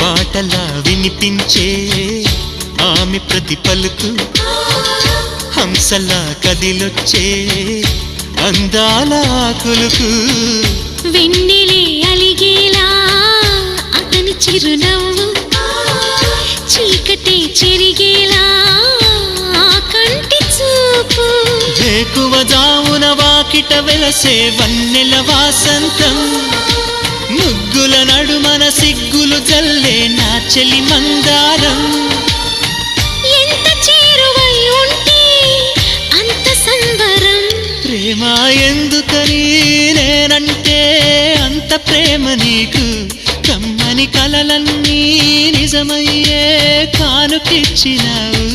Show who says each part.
Speaker 1: పాటలా వినిపించే ఆమె ప్రతి పలుకు హంసలా కదిలొచ్చే అందాల కులుకు
Speaker 2: వెన్నెలే అలిగేలా అతని చిరునవ్వు చీకటే చెరిగేలా ఆ కంటి చూపు
Speaker 1: వేకువ జామున వాకిట వెలసే వన్నెల వాసంతం ముగ్గుల నడుమన సిగ్గులు జల్లే నా చెలి మందారం
Speaker 2: ఎంత చేరువై ఉంటే అంత సంబరం
Speaker 1: ప్రేమ ఎందుకని నేనంటే అంత ప్రేమ నీకు కమ్మని కలలన్నీ నిజమయ్యే కానుకిచ్చినావు